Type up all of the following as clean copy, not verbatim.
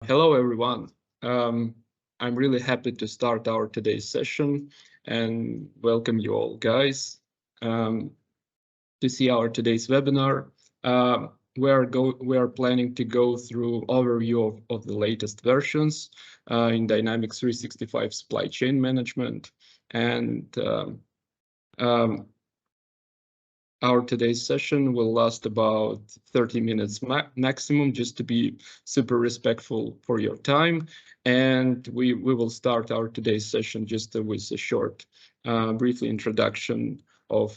Hello, everyone. Um, I'm really happy to start our today's session and welcome you all, guys, um, to see our today's webinar. We are planning to go through overview of the latest versions in Dynamics 365 supply chain management, and um, our today's session will last about 30 minutes maximum, just to be super respectful for your time. And we will start our today's session just with a short, briefly introduction of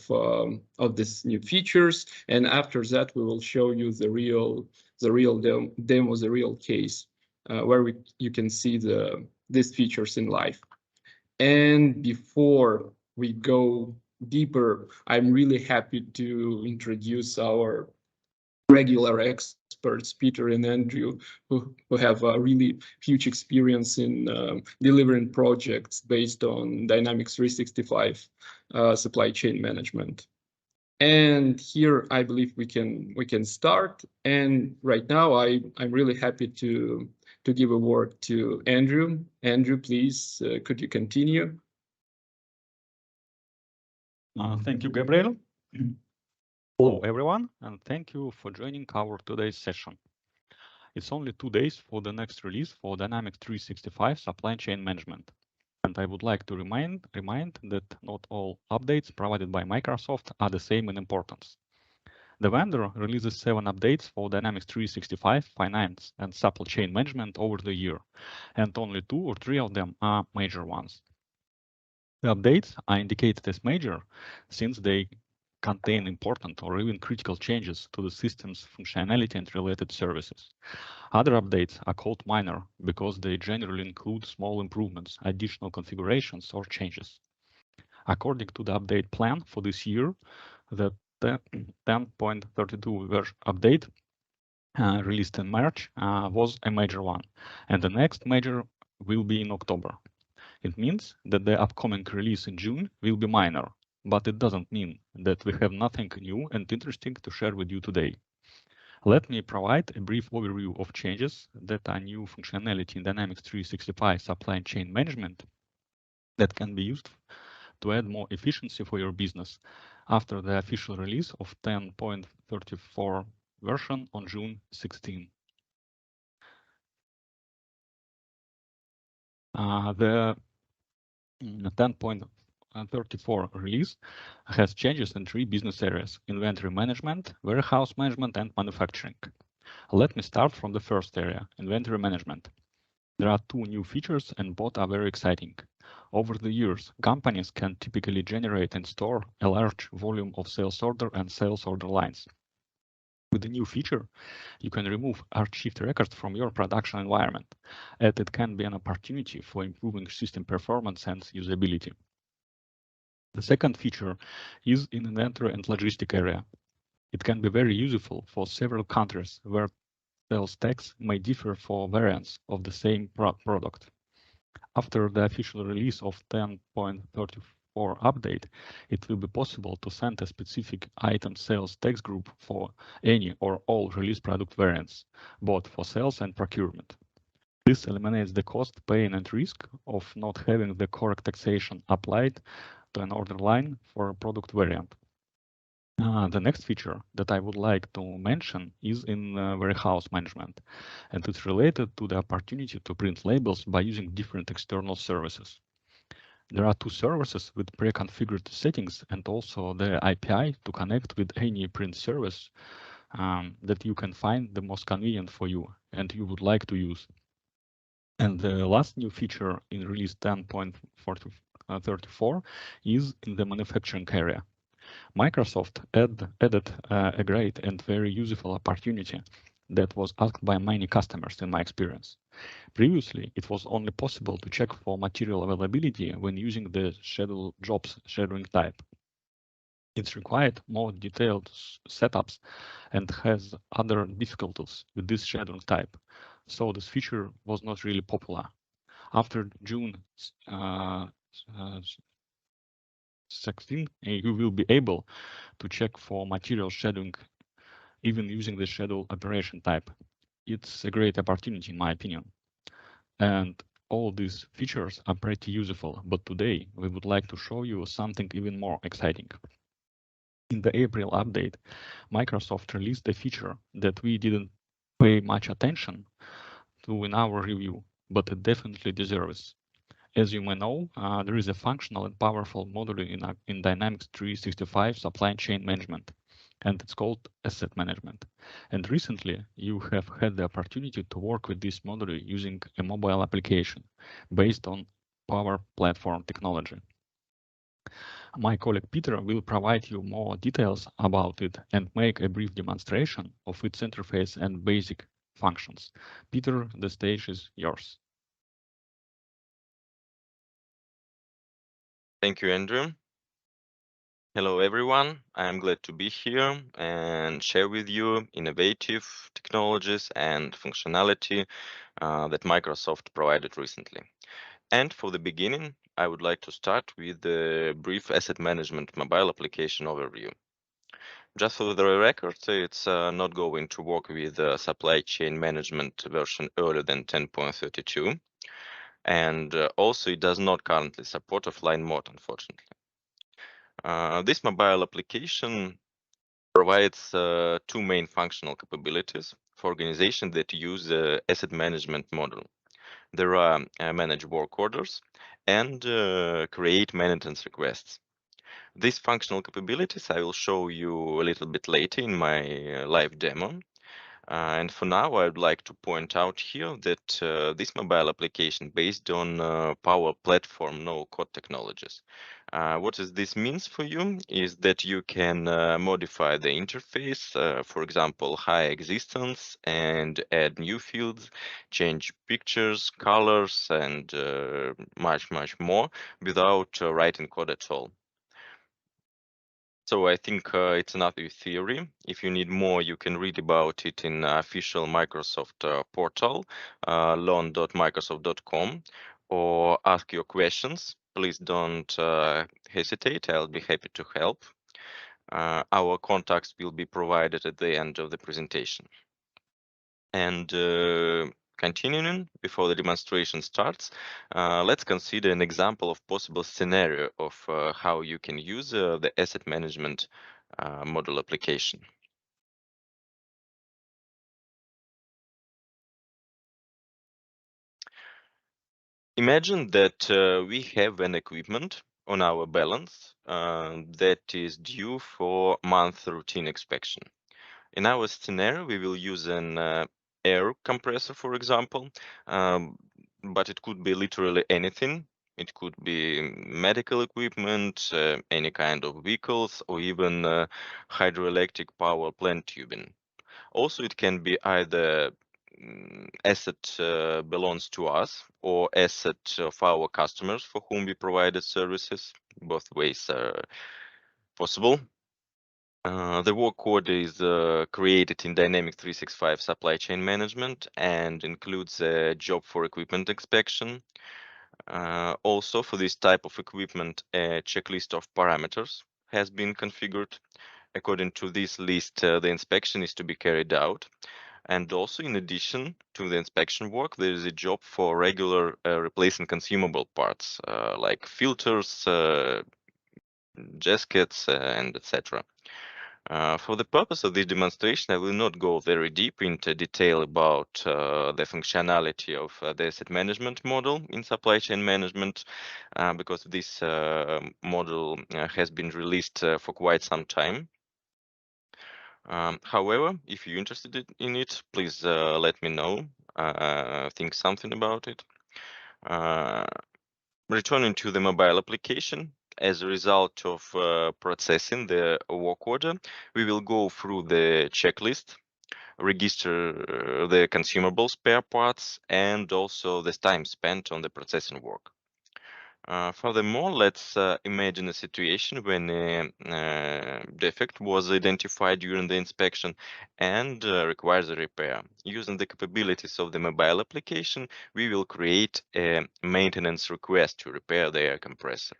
these new features. And after that, we will show you the real demo, the real case, where you can see these features in live. And before we go deeper, I'm really happy to introduce our regular experts, Peter and Andrew, who have a really huge experience in delivering projects based on Dynamics 365 supply chain management. And here, I believe we can start. And right now, I'm really happy to give a word to Andrew. Andrew, please, could you continue? Thank you, Gabriel. Hello, everyone, and thank you for joining our today's session. It's only 2 days for the next release for Dynamics 365 Supply Chain Management. And I would like to remind that not all updates provided by Microsoft are the same in importance. The vendor releases 7 updates for Dynamics 365 Finance and Supply Chain Management over the year, and only 2 or 3 of them are major ones. The updates are indicated as major since they contain important or even critical changes to the system's functionality and related services. Other updates are called minor because they generally include small improvements, additional configurations, or changes. According to the update plan for this year, the 10.32 version update released in March was a major one, and the next major will be in October. It means that the upcoming release in June will be minor, but it doesn't mean that we have nothing new and interesting to share with you today. Let me provide a brief overview of changes that are new functionality in Dynamics 365 Supply Chain Management that can be used to add more efficiency for your business after the official release of 10.34 version on June 16. The 10.34 release has changes in 3 business areas: inventory management, warehouse management, and manufacturing. Let me start from the first area, inventory management. There are 2 new features and both are very exciting. Over the years, companies can typically generate and store a large volume of sales order and sales order lines. With the new feature, you can remove archived records from your production environment, and it can be an opportunity for improving system performance and usability. The second feature is in inventory and logistic area. It can be very useful for several countries where sales tax may differ for variants of the same product. After the official release of 10.34 update, it will be possible to send a specific item sales tax group for any or all release product variants, both for sales and procurement. This eliminates the cost, pain, and risk of not having the correct taxation applied to an order line for a product variant. The next feature that I would like to mention is in warehouse management, and it's related to the opportunity to print labels by using different external services. There are 2 services with pre-configured settings and also the API to connect with any print service that you can find the most convenient for you and you would like to use. And the last new feature in release 10.34 is in the manufacturing area. Microsoft added a great and very useful opportunity that was asked by many customers in my experience. Previously, it was only possible to check for material availability when using the schedule jobs scheduling type. It's required more detailed setups and has other difficulties with this scheduling type, so this feature was not really popular. After June 16, you will be able to check for material scheduling even using the schedule operation type. it's a great opportunity in my opinion. And all these features are pretty useful, but today we would like to show you something even more exciting. In the April update, Microsoft released a feature that we didn't pay much attention to in our review, but it definitely deserves. As you may know, there is a functional and powerful module in Dynamics 365 supply chain management, and it's called asset management. And recently, you have had the opportunity to work with this module using a mobile application based on Power Platform technology. My colleague Peter will provide you more details about it and make a brief demonstration of its interface and basic functions. Peter, the stage is yours. Thank you, Andrew. Hello, everyone. I am glad to be here and share with you innovative technologies and functionality that Microsoft provided recently. And for the beginning, I would like to start with the brief asset management mobile application overview. Just for the record, it's not going to work with supply chain management version earlier than 10.32. And also, it does not currently support offline mode, unfortunately. This mobile application provides two main functional capabilities for organizations that use the asset management model. There are manage work orders and create maintenance requests. These functional capabilities I will show you a little bit later in my live demo. And for now, I would like to point out here that this mobile application based on Power Platform no-code technologies. What this means for you is that you can modify the interface, for example, high existence, and add new fields, change pictures, colors, and much more without writing code at all. So I think it's enough with theory. If you need more, you can read about it in official Microsoft portal, learn.microsoft.com, or ask your questions. Please don't hesitate. I'll be happy to help. Our contacts will be provided at the end of the presentation. And continuing before the demonstration starts, let's consider an example of possible scenario of how you can use the asset management model application. Imagine that we have an equipment on our balance that is due for month routine inspection. In our scenario, we will use an air compressor, for example, but it could be literally anything. It could be medical equipment, any kind of vehicles, or even hydroelectric power plant tubing. Also, it can be either asset belongs to us or asset of our customers for whom we provided services. Both ways are possible. The work order is created in Dynamics 365 Supply Chain Management and includes a job for equipment inspection. Also, for this type of equipment, a checklist of parameters has been configured. According to this list, the inspection is to be carried out. And also, in addition to the inspection work, there is a job for regular replacing consumable parts like filters, gaskets, and etc. For the purpose of this demonstration, I will not go very deep into detail about the functionality of the asset management model in supply chain management, because this model has been released for quite some time. However, if you're interested in it, please let me know, think something about it. Returning to the mobile application, as a result of processing the work order, we will go through the checklist, register the consumable spare parts, and also the time spent on the processing work. Furthermore, let's imagine a situation when a defect was identified during the inspection and requires a repair. Using the capabilities of the mobile application, we will create a maintenance request to repair the air compressor.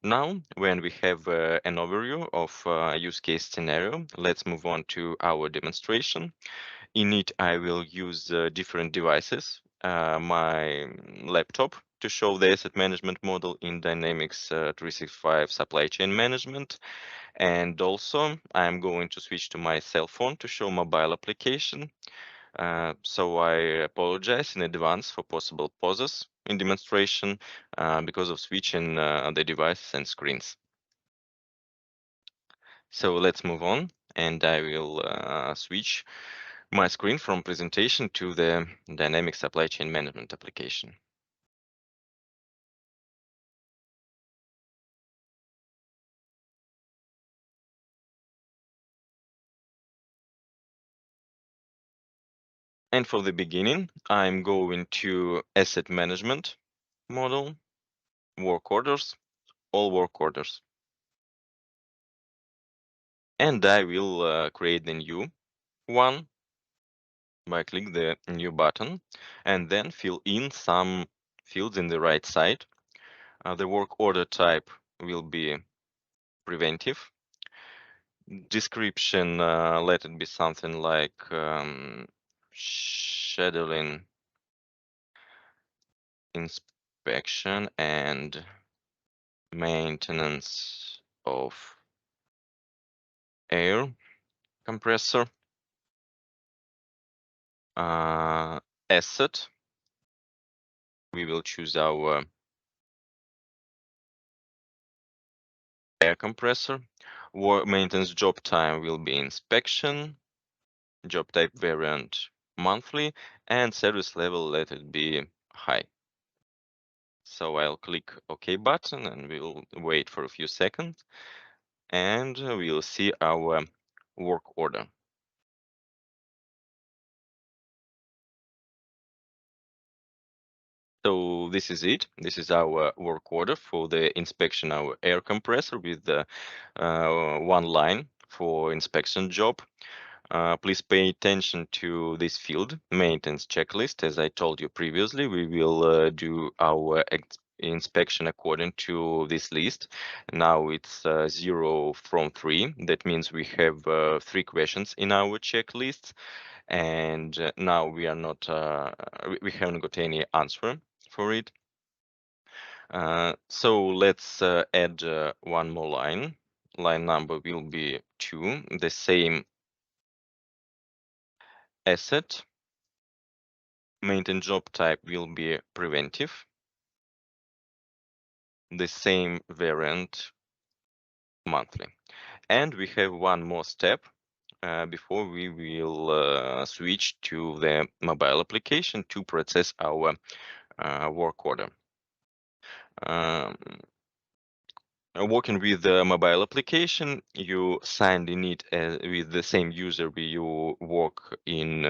Now, when we have an overview of use case scenario, let's move on to our demonstration. In it, I will use different devices. My laptop to show the asset management model in Dynamics 365 supply chain management. And also, I'm going to switch to my cell phone to show mobile application. So I apologize in advance for possible pauses in demonstration because of switching the devices and screens. So let's move on, and I will switch my screen from presentation to the dynamic supply chain management application. And for the beginning, I'm going to asset management model, work orders, all work orders. And I will create the new one by click the new button and then fill in some fields in the right side. The work order type will be preventive. Description, let it be something like scheduling inspection and maintenance of air compressor. Asset, we will choose our air compressor. Maintenance job time will be inspection. Job type variant monthly, and service level, let it be high. So I'll click OK button and we'll wait for a few seconds and we'll see our work order. So this is it. This is our work order for the inspection, our air compressor with the one line for inspection job. Please pay attention to this field, maintenance checklist. As I told you previously, we will do our inspection according to this list. Now it's 0 from 3. That means we have 3 questions in our checklist. And now we are not, we haven't got any answer for it. So let's add one more line. Line number will be 2, the same asset. Maintenance job type will be preventive. The same variant monthly. And we have one more step before we will switch to the mobile application to process our work order. Working with the mobile application, you signed in it with the same user you work in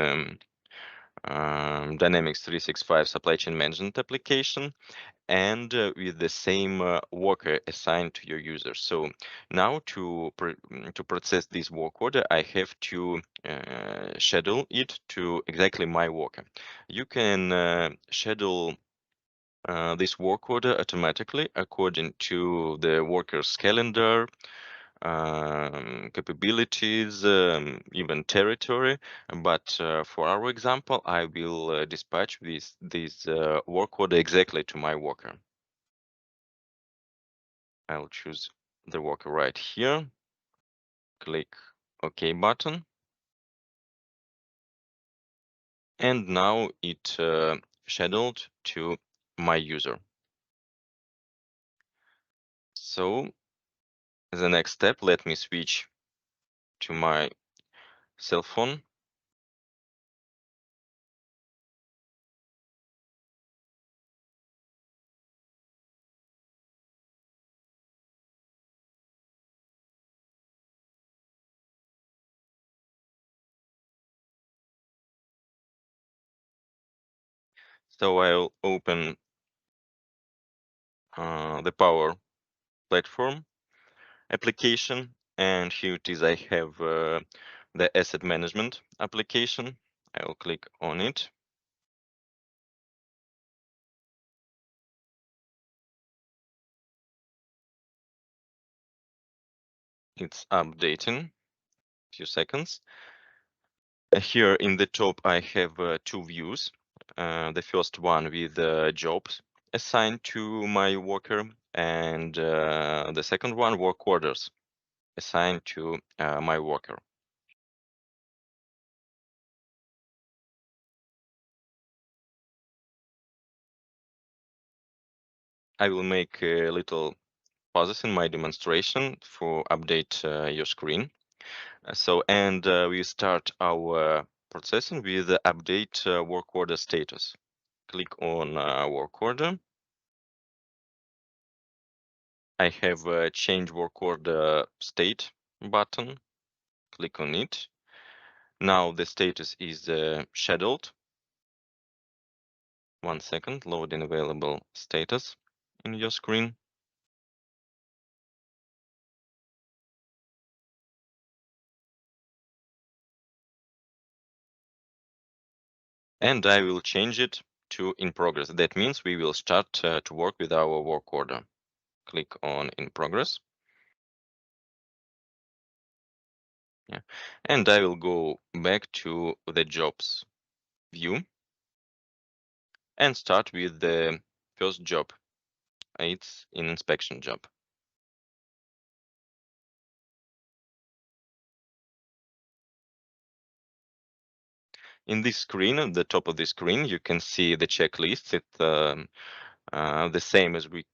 Dynamics 365 supply chain management application, and with the same worker assigned to your user. So now to process this work order, I have to schedule it to exactly my worker. You can schedule this work order automatically according to the worker's calendar, capabilities, even territory. But for our example, I will dispatch this work order exactly to my worker. I'll choose the worker right here, click OK button. And now it scheduled to my user. So as the next step, let me switch to my cell phone. So I'll open the Power Platform application, and here it is. I have the asset management application. I'll click on it. It's updating. Few seconds. Here in the top, I have two views. The first one with jobs assigned to my worker, and the second one, work orders assigned to my worker. I will make a little pauses in my demonstration for update your screen. We start our processing with the update work order status. Click on work order. I have a change work order state button. Click on it. Now the status is scheduled. 1 second, loading available status in your screen. And I will change it to in progress. That means we will start to work with our work order. Click on in progress. Yeah. And I will go back to the jobs view and start with the first job. It's an inspection job. In this screen, at the top of the screen, you can see the checklist. It's the same as we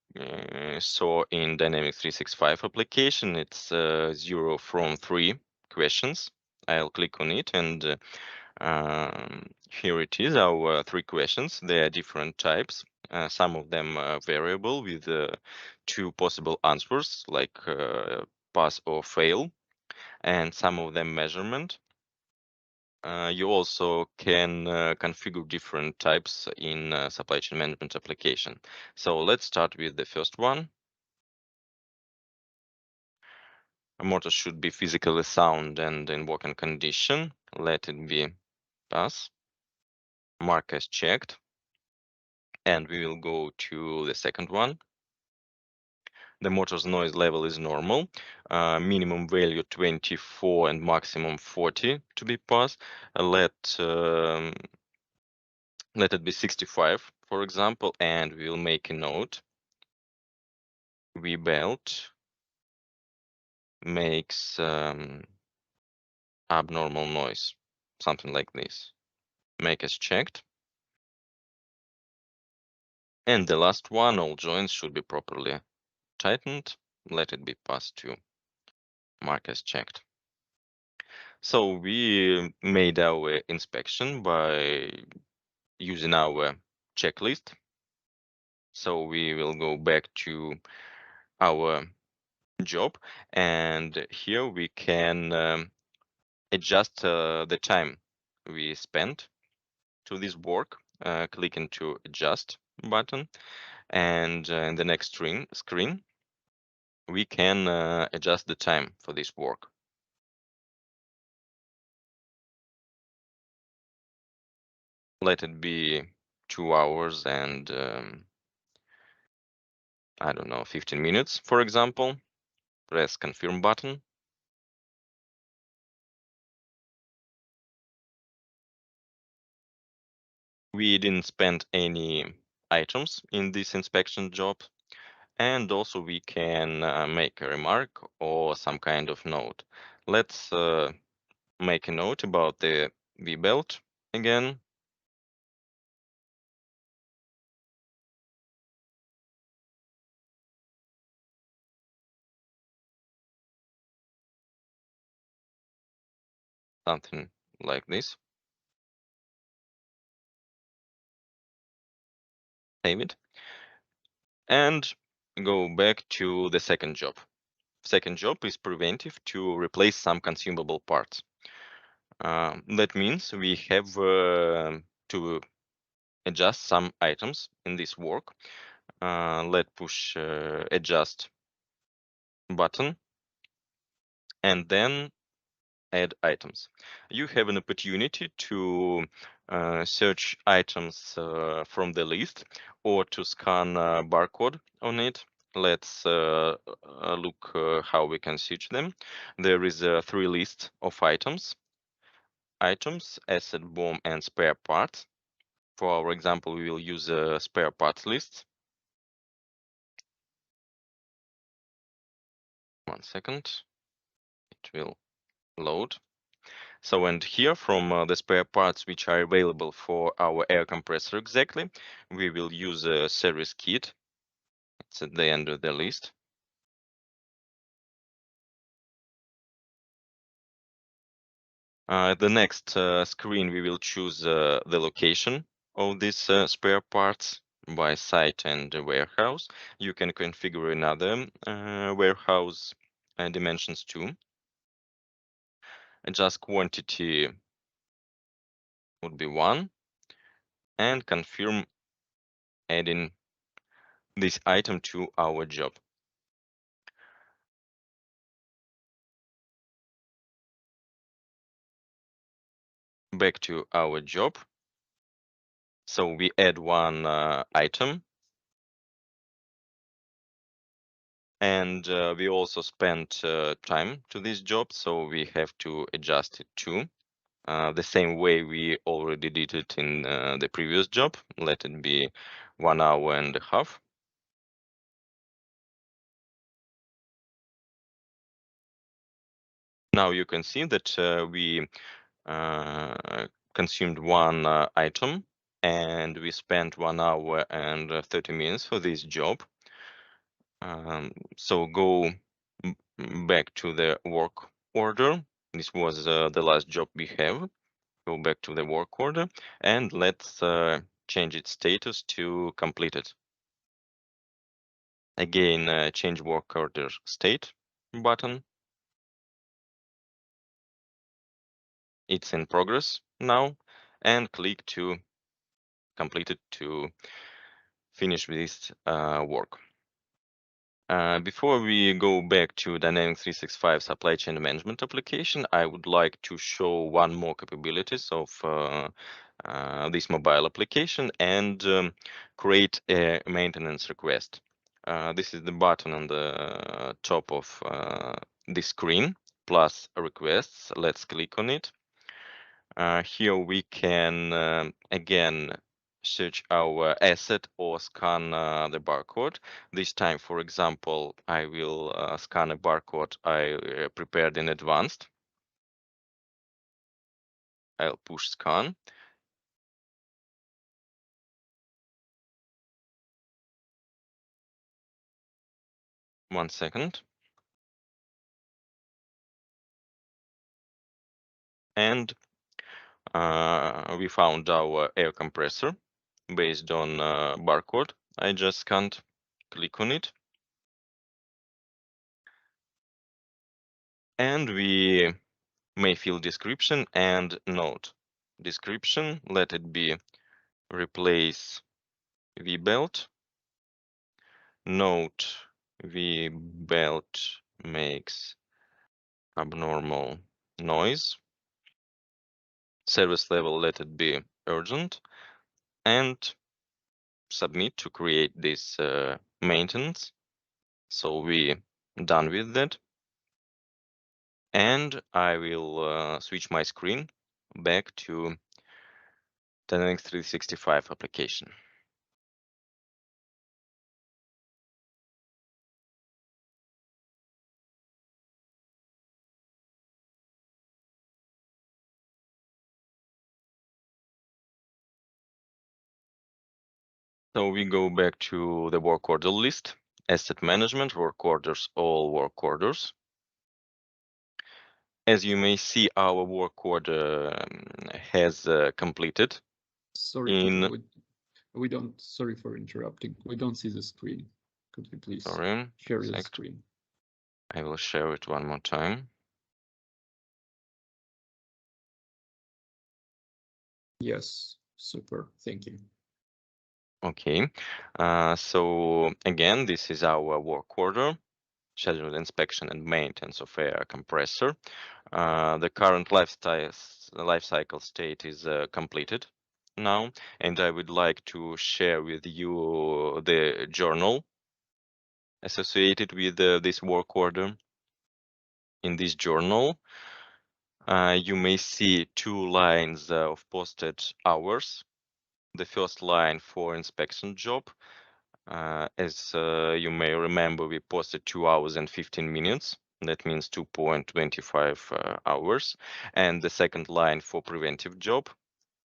saw in Dynamics 365 application. It's 0 from 3 questions. I'll click on it, and here it is, our 3 questions. They are different types. Some of them are variable with 2 possible answers, like pass or fail, and some of them measurement. You also can configure different types in supply chain management application. So let's start with the first one. A motor should be physically sound and in working condition. Let it be pass. Mark as checked. And we will go to the second one. The motor's noise level is normal. Minimum value 24 and maximum 40 to be passed. Let it be 65, for example, and we'll make a note. V-belt makes abnormal noise, something like this. Make as checked. And the last one, all joints should be properly tightened. Let it be passed to mark as checked. So we made our inspection by using our checklist. So we will go back to our job, and here we can adjust the time we spent to this work. Click into adjust button, and in the next screen we can adjust the time for this work. Let it be 2 hours and I don't know, 15 minutes, for example. Press confirm button. We didn't spend any items in this inspection job, and also we can make a remark or some kind of note. Let's make a note about the V-belt again. Something like this. Save it. And go back to the second job. Second job is preventive to replace some consumable parts. That means we have to adjust some items in this work. Let's push adjust button and then add items. You have an opportunity to search items from the list or to scan a barcode on it. Let's look how we can search them. There is a 3 list of items. items, asset, BOM, and spare parts. For our example, we will use a spare parts list. One second, it will load. So, and here from the spare parts which are available for our air compressor exactly, we will use a service kit. It's at the end of the list. At the next screen, we will choose the location of these spare parts by site and warehouse. You can configure another warehouse dimensions too. Adjust quantity would be 1 and confirm adding this item to our job. Back to our job. So we add one item. And we also spent time to this job, so we have to adjust it too. The same way we already did it in the previous job. Let it be 1 hour and a half. Now you can see that we consumed one item and we spent 1 hour and 30 minutes for this job. So go back to the work order. This was the last job we have. Go back to the work order and let's change its status to completed. Again, change work order state button. It's in progress now, and click to complete it to finish this work. Before we go back to Dynamics 365 supply chain management application, I would like to show one more capabilities of this mobile application and create a maintenance request. This is the button on the top of the screen, plus requests. Let's click on it. Here we can again search our asset or scan the barcode. This time, for example, I will scan a barcode I prepared in advance. I'll push scan. One second. And we found our air compressor based on barcode I just scanned. Click on it. And we may fill description and note. Description, let it be replace V-belt. Note, V-belt makes abnormal noise. Service level, let it be urgent. And submit to create this maintenance. So we done with that. And I will switch my screen back to Dynamics 365 application. So we go back to the work order list, asset management, work orders, all work orders. As you may see, our work order has completed. Sorry, we don't. Sorry for interrupting. We don't see the screen. Could you please share your screen? I will share it one more time. Yes, super. Thank you. Okay. So again, this is our work order. Scheduled inspection and maintenance of air compressor. The current life cycle state is completed now, and I would like to share with you the journal associated with this work order. In this journal, You may see two lines of posted hours. The first line for inspection job. As you may remember, we posted 2 hours and 15 minutes. That means 2.25 hours. And the second line for preventive job,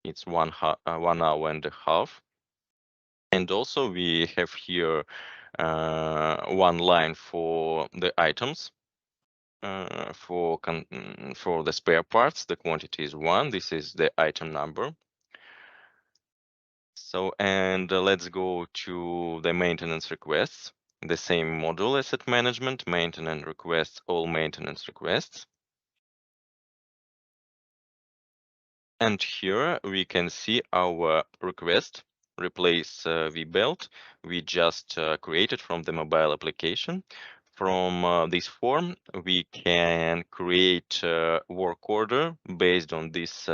it's 1 hour and a half. And also we have here one line for the items. For the spare parts, the quantity is 1. This is the item number. So, and let's go to the maintenance requests. The same module, asset management, maintenance requests, all maintenance requests. And here we can see our request, replace vBelt. We just created from the mobile application. From this form, we can create a work order based on this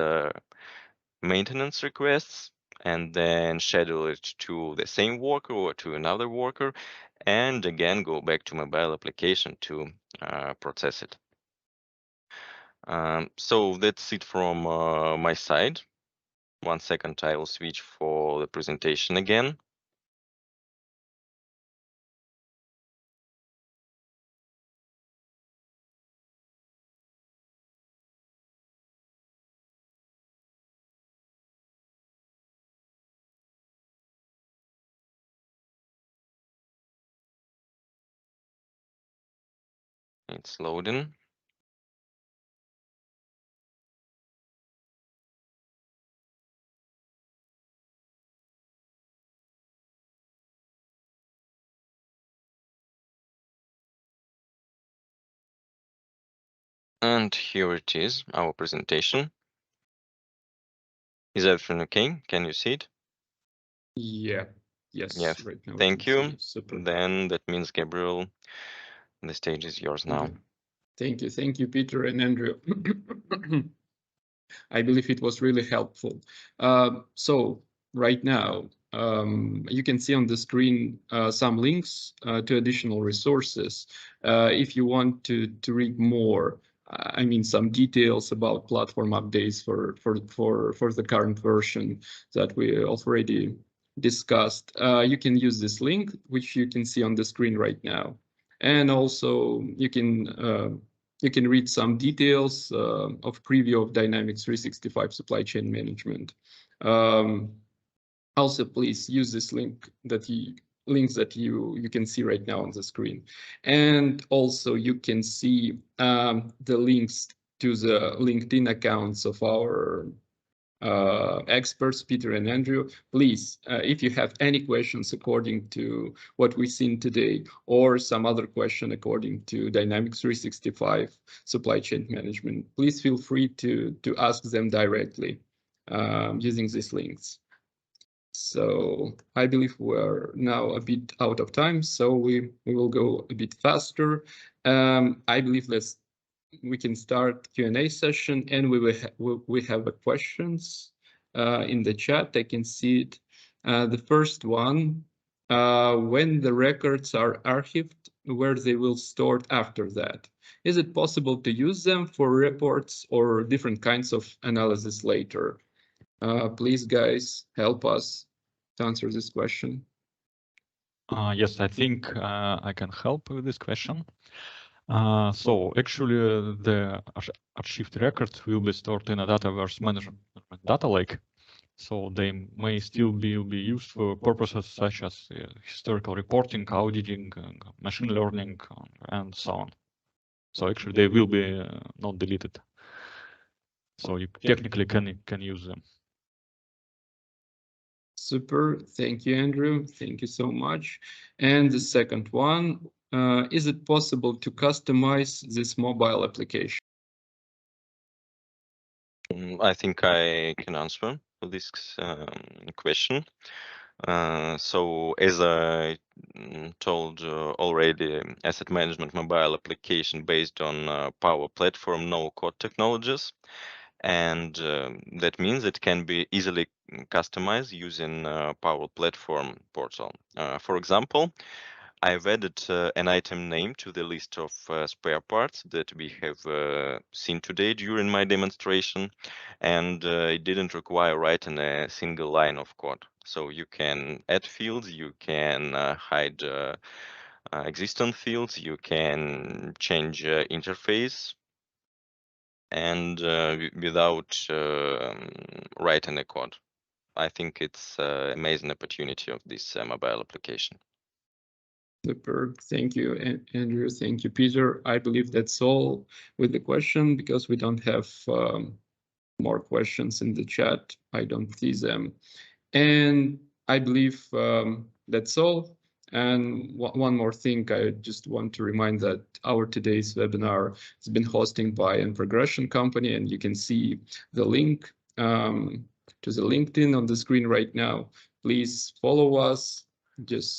maintenance requests and then schedule it to the same worker or to another worker, and again go back to mobile application to process it. So that's it from my side. 1 second, I will switch for the presentation again. It's loading. And here it is, our presentation. Is everything okay? Can you see it? Yeah. Yes. Yes. Right now. Thank you. Super. Then that means, Gabriel, the stage is yours now. Okay. Thank you. Thank you, Peter and Andrew. I believe it was really helpful. So right now, you can see on the screen some links to additional resources. If you want to read more, I mean, some details about platform updates for the current version that we already discussed, you can use this link, which you can see on the screen right now. And also you can read some details of preview of Dynamics 365 supply chain management. Also, please use this links that you can see right now on the screen. And also you can see the links to the LinkedIn accounts of our experts, Peter and Andrew. Please, if you have any questions according to what we've seen today, or some other question according to Dynamics 365 supply chain management, please feel free to ask them directly using these links. So I believe we're now a bit out of time, so we will go a bit faster. I believe we can start Q&A session, and we have questions in the chat. I can see it. The first one, when the records are archived, where they will stored after that? Is it possible to use them for reports or different kinds of analysis later? Please, guys, help us to answer this question. Yes, I think I can help with this question. So actually, the archived records will be stored in a Dataverse management data lake. So they may still be used for purposes such as historical reporting, auditing, machine learning, and so on. So actually, they will be not deleted. So you technically can use them. Super. Thank you, Andrew. Thank you so much. And the second one, is it possible to customize this mobile application? I think I can answer this question. So as I told already, asset management mobile application based on Power Platform, no code technologies. And that means it can be easily customized using Power Platform portal. For example, I've added an item name to the list of spare parts that we have seen today during my demonstration, and it didn't require writing a single line of code. So you can add fields, you can hide existing fields, you can change interface, and without writing a code. I think it's an amazing opportunity of this mobile application. Super. Thank you, Andrew. Thank you, Peter. I believe that's all with the question because we don't have more questions in the chat. I don't see them. And I believe that's all. And one more thing, I just want to remind that our today's webinar has been hosted by a progression company, and you can see the link to the LinkedIn on the screen right now. Please follow us. Just